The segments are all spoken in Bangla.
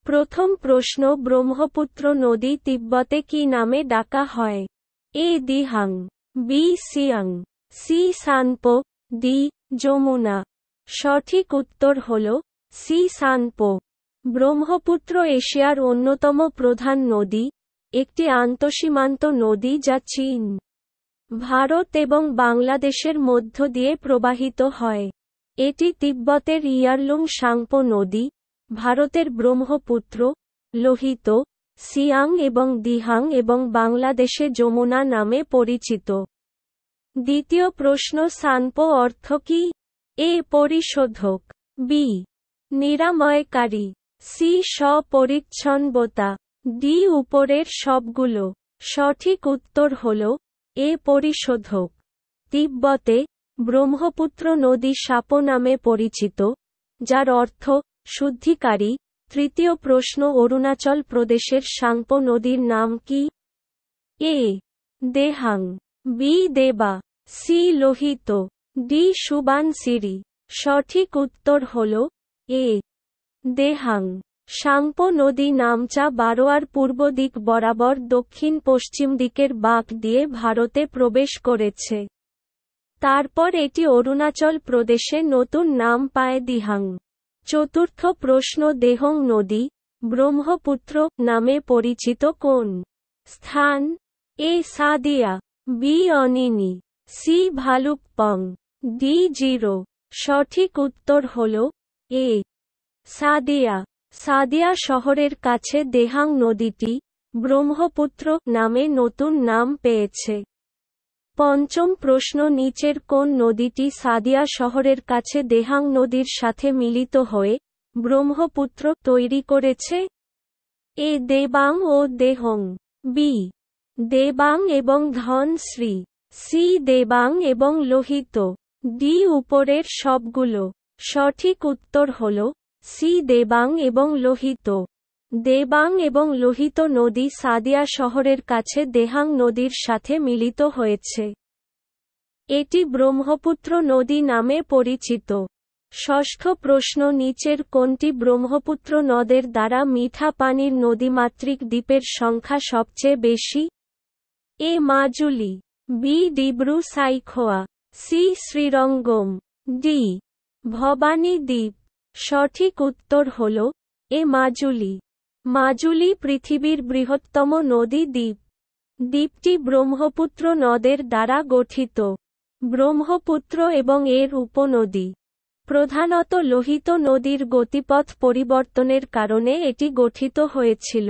প্রথম প্রশ্ন, ব্রহ্মপুত্র নদী তিব্বতে কি নামে ডাকা হয়? A Dihang, B Siang, C Tsangpo, D Jamuna. সঠিক উত্তর হল সি সানপো। ব্রহ্মপুত্র এশিয়ার অন্যতম প্রধান নদী, একটি আন্তঃসীমান্ত নদী যা চীন, ভারত এবং বাংলাদেশের মধ্য দিয়ে প্রবাহিত হয়। এটি তিব্বতের ইয়ারলুং সাংপো নদী, ভারতের ব্রহ্মপুত্র, লোহিত, সিয়াং এবং দিহাং এবং বাংলাদেশে যমুনা নামে পরিচিত। দ্বিতীয় প্রশ্ন, সানপো অর্থ কী? এ পরিশোধক, বি নিরাময়কারী, সি স্বপরিচ্ছন্নতা, ডি উপরের সবগুলো। সঠিক উত্তর হল এ পরিশোধক। তিব্বতে ব্রহ্মপুত্র নদী সাপো নামে পরিচিত, যার অর্থ শুদ্ধিকারী। তৃতীয় প্রশ্ন, অরুণাচল প্রদেশের সাংপো নদীর নাম কি? এ দেহাং, বি দেবা, সি লোহিত, ডি সুবানসিরি। সঠিক উত্তর হল এ দেহাং। সাংপো নদী নামচা বারোয়ার পূর্ব দিক বরাবর দক্ষিণ পশ্চিম দিকের বাঁক দিয়ে ভারতে প্রবেশ করেছে। তারপর এটি অরুণাচল প্রদেশে নতুন নাম পায় দিহাং। চতুর্থ প্রশ্ন, দেহং নদী ব্রহ্মপুত্র নামে পরিচিত কোন স্থান? A Sadiya, B Anini, C Bhalukpong, D Ziro. সঠিক উত্তর হল এ সাদিয়া। সাদিয়া শহরের কাছে দেহাং নদীটি ব্রহ্মপুত্র নামে নতুন নাম পেয়েছে। পঞ্চম প্রশ্ন, নিচের কোন নদীটি সাদিয়া শহরের কাছে দেহাং নদীর সাথে মিলিত হয়ে ব্রহ্মপুত্র তৈরি করেছে? এ দেবাং ও দেহং, বি দেবাং এবং ধনশ্রী, সি দেবাং এবং লোহিত, ডি উপরের সবগুলো। সঠিক উত্তর হল সি দেবাং এবং লোহিত। দেবাং এবং লোহিত নদী সাদিয়া শহরের কাছে দেহাং নদীর সাথে মিলিত হয়েছে। এটি ব্রহ্মপুত্র নদী নামে পরিচিত। ষষ্ঠ প্রশ্ন, নিচের কোনটি ব্রহ্মপুত্র নদের দ্বারা মিঠা পানির নদীমাতৃক দ্বীপের সংখ্যা সবচেয়ে বেশি? A Majuli, B Dibru Saikhowa, C Srirangam, D Bhavani দ্বীপ। সঠিক উত্তর হল এ মাজুলি। মাজুলি পৃথিবীর বৃহত্তম নদী দ্বীপ। দ্বীপটি ব্রহ্মপুত্র নদের দ্বারা গঠিত। ব্রহ্মপুত্র এবং এর উপনদী, প্রধানত লোহিত নদীর গতিপথ পরিবর্তনের কারণে এটি গঠিত হয়েছিল।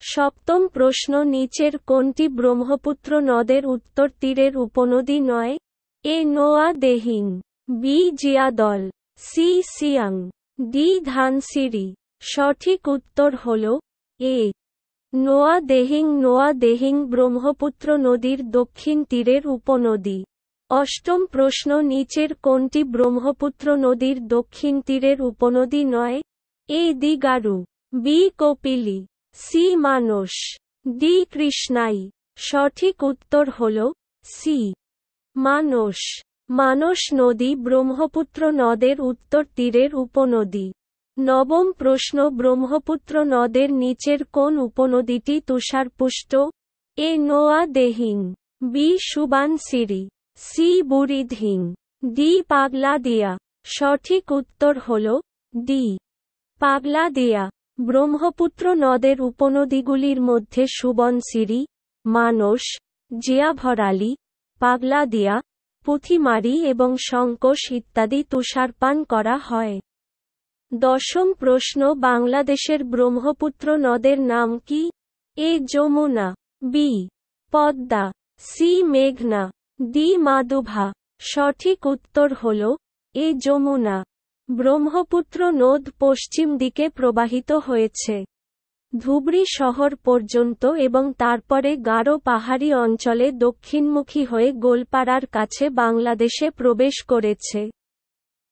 সপ্তম প্রশ্ন, নিচের কোনটি ব্রহ্মপুত্র নদের উত্তর তীরের উপনদী নয়? A Noa Dehing, B Jiadhal, C Siang, D Dhansiri. সঠিক উত্তর হল এ নোয়া দেহিং। নোয়া দেহিং ব্রহ্মপুত্র নদীর দক্ষিণ তীরের উপনদী। অষ্টম প্রশ্ন, নিচের কোনটি ব্রহ্মপুত্র নদীর দক্ষিণ তীরের উপনদী নয়? এ দিগারু, বি কপিলি, সি মানস, ডি কৃষ্ণাই। সঠিক উত্তর হল সি মানস। মানস নদী ব্রহ্মপুত্র নদের উত্তর তীরের উপনদী। নবম প্রশ্ন, ব্রহ্মপুত্র নদের নিচের কোন উপনদীটি তুষারপুষ্ট? এ Noa Dehing, B সুবানসিরি, C বুরিধিং, D Pagladiya. সঠিক উত্তর হল ডি পাগলাদিয়া। ব্রহ্মপুত্র নদের উপনদীগুলির মধ্যে সুবনসিরি, মানস, জিয়াভরালি, পাগলাদিয়া, পুথিমারি এবং সংকোশ ইত্যাদি তুষারপান করা হয়। দশম প্রশ্ন, বাংলাদেশের ব্রহ্মপুত্র নদের নাম কি? এ যমুনা, বি পদ্মা, সি মেঘনা, ডি মাধুভা। সঠিক উত্তর হল এ যমুনা। ব্রহ্মপুত্র নদ পশ্চিম দিকে প্রবাহিত হয়েছে ধুবড়ী শহর পর্যন্ত এবং তারপরে গারো পাহাড়ি অঞ্চলে দক্ষিণমুখী হয়ে গোলপাড়ার কাছে বাংলাদেশে প্রবেশ করেছে।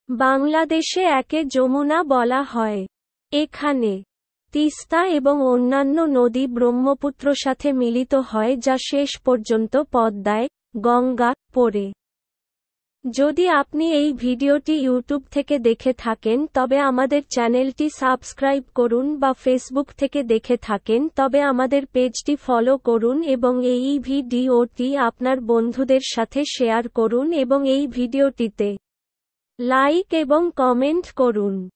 বাংলাদেশে একে যমুনা বলা হয়। এখানে তিস্তা এবং অন্যান্য নদী ব্রহ্মপুত্র সাথে মিলিত হয় যা শেষ পর্যন্ত পদ্মায়, গঙ্গা, পড়ে। যদি আপনি এই ভিডিওটি ইউটিউব থেকে দেখে থাকেন তবে আমাদের চ্যানেলটি সাবস্ক্রাইব করুন বা ফেসবুক থেকে দেখে থাকেন তবে আমাদের পেজটি ফলো করুন এবং এই ভিডিওটি আপনার বন্ধুদের সাথে শেয়ার করুন এবং এই ভিডিওটিতে লাইক এবং কমেন্ট করুন।